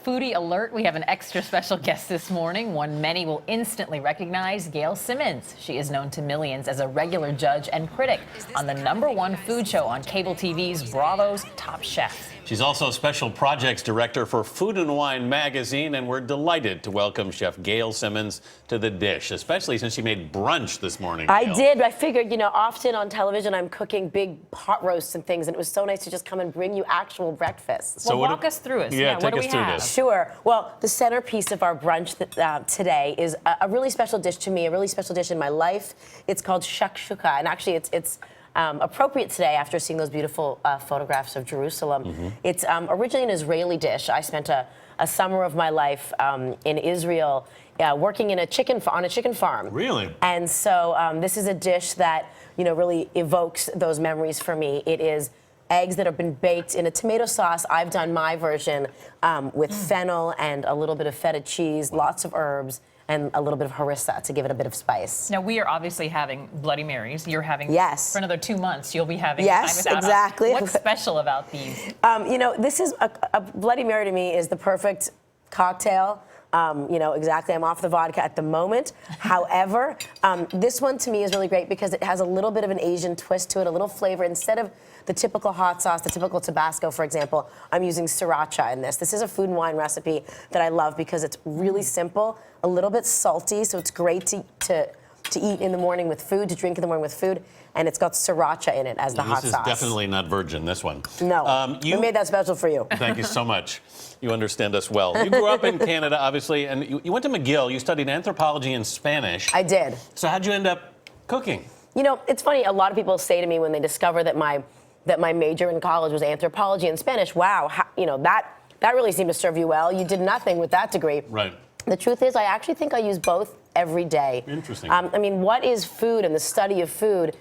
Foodie alert, we have an extra special guest this morning, one many will instantly recognize, Gail Simmons. She is known to millions as a regular judge and critic on the #1 food show on cable TV's Bravo's Top Chef. She's also special projects director for Food and Wine magazine, and we're delighted to welcome Chef Gail Simmons to the dish, especially since she made brunch this morning. I did. I figured, you know, often on television I'm cooking big pot roasts and things, and it was so nice to just come and bring you actual breakfast. So walk us through it. Yeah, what take do us we through have? this. Sure. Well, the centerpiece of our brunch today is a really special dish to me, a really special dish in my life. It's called Shakshuka, and actually it's appropriate today after seeing those beautiful photographs of Jerusalem. It's originally an Israeli dish. I spent a summer of my life in Israel working on a chicken farm. Really? And so this is a dish that, you know, really evokes those memories for me. It is eggs that have been baked in a tomato sauce. I've done my version with fennel and a little bit of feta cheese, lots of herbs, and a little bit of harissa to give it a bit of spice. Now, we are obviously having Bloody Marys. You're having, yes, for another 2 months, you'll be having yes, time without exactly. us. What's special about these? You know, this is a Bloody Mary to me is the perfect cocktail. You know, exactly, I'm off the vodka at the moment. However, this one to me is really great because it has a little bit of an Asian twist to it, a little flavor. Instead of the typical hot sauce, the typical Tabasco, for example, I'm using sriracha in this. This is a Food and Wine recipe that I love because it's really simple, a little bit salty, so it's great to eat in the morning with food, to drink in the morning with food, and it's got sriracha in it as the hot sauce. This is definitely not virgin, this one. No, we made that special for you. Thank you so much. You understand us well. You grew up in Canada, obviously, and you went to McGill. You studied anthropology and Spanish. I did. So how'd you end up cooking? You know, it's funny, a lot of people say to me when they discover that my major in college was anthropology and Spanish, wow, you know, that really seemed to serve you well. You did nothing with that degree. Right. The truth is, I actually think I use both every day. Interesting. I mean, what is food and the study of food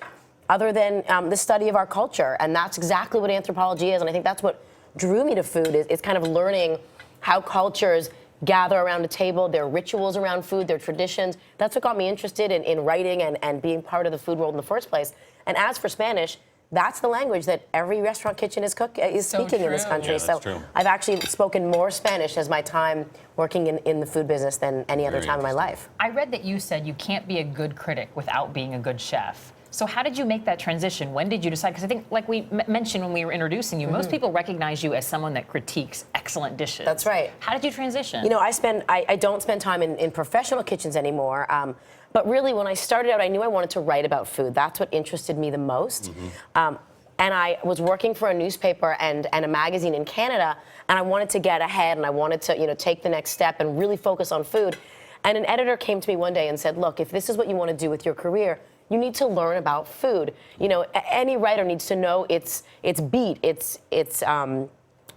other than the study of our culture? And that's exactly what anthropology is. And I think that's what drew me to food, is kind of learning how cultures gather around a table, their rituals around food, their traditions. That's what got me interested in writing and being part of the food world in the first place. And as for Spanish, that's the language that every restaurant kitchen is speaking in this country. Yeah, so true. I've actually spoken more Spanish as my time working in the food business than any other time in my life. I read that you said you can't be a good critic without being a good chef. So how did you make that transition? When did you decide? Because I think, like we mentioned when we were introducing you, most people recognize you as someone that critiques excellent dishes. That's right. How did you transition? You know, I don't spend time in professional kitchens anymore. But really, when I started out, I knew I wanted to write about food. That's what interested me the most. And I was working for a newspaper and a magazine in Canada, and I wanted to get ahead, and I wanted to, you know, take the next step and really focus on food. And an editor came to me one day and said, look, if this is what you want to do with your career, you need to learn about food. You know, any writer needs to know its beat, its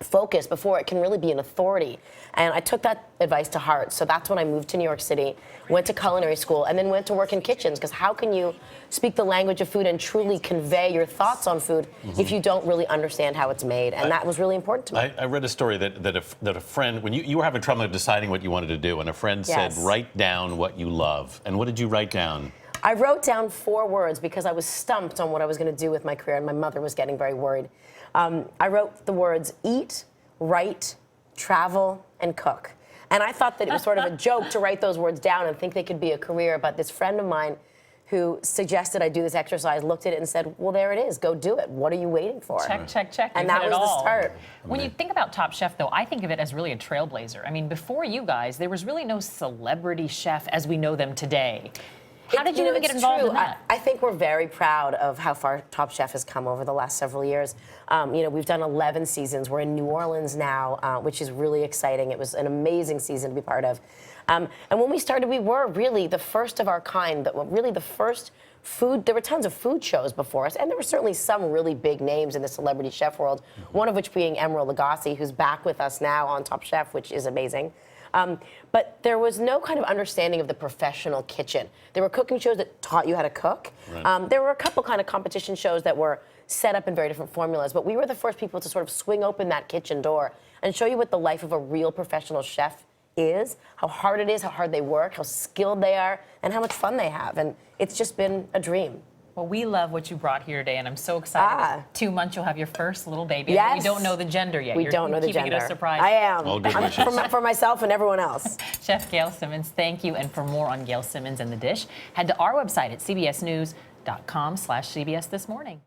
focus before it can really be an authority. And I took that advice to heart. So that's when I moved to New York City, went to culinary school, and then went to work in kitchens. Because how can you speak the language of food and truly convey your thoughts on food if you don't really understand how it's made? And that was really important to me. I read a story that a friend, when you were having trouble deciding what you wanted to do, and a friend said, write down what you love. And what did you write down? I wrote down 4 words because I was stumped on what I was going to do with my career, and my mother was getting very worried. I wrote the words eat, write, travel, and cook. And I thought that it was sort of a joke to write those words down and think they could be a career, but this friend of mine who suggested I do this exercise looked at it and said, well, there it is. Go do it. What are you waiting for? Check, check, check. And that was the start. When you think about Top Chef, though, I think of it as really a trailblazer. I mean, before you guys, there was really no celebrity chef as we know them today. How did you even get involved in that? I think we're very proud of how far Top Chef has come over the last several years. You know, we've done 11 seasons. We're in New Orleans now, which is really exciting. It was an amazing season to be part of. And when we started, we were really the first of our kind, really the first food. There were tons of food shows before us, and there were certainly some really big names in the celebrity chef world, one of which being Emeril Lagasse, who's back with us now on Top Chef, which is amazing. But there was no kind of understanding of the professional kitchen. There were cooking shows that taught you how to cook. Right. There were a couple kind of competition shows that were set up in very different formulas, but we were the first people to sort of swing open that kitchen door and show you what the life of a real professional chef is, how hard it is, how hard they work, how skilled they are, and how much fun they have. And it's just been a dream. Well, we love what you brought here today, and I'm so excited. 2 months, you'll have your first little baby. Yes. We don't know the gender yet. We don't know the gender. Keeping it a surprise. I am. All good wishes. For myself and everyone else. Chef Gail Simmons, thank you. And for more on Gail Simmons and the dish, head to our website at cbsnews.com/CBS This Morning.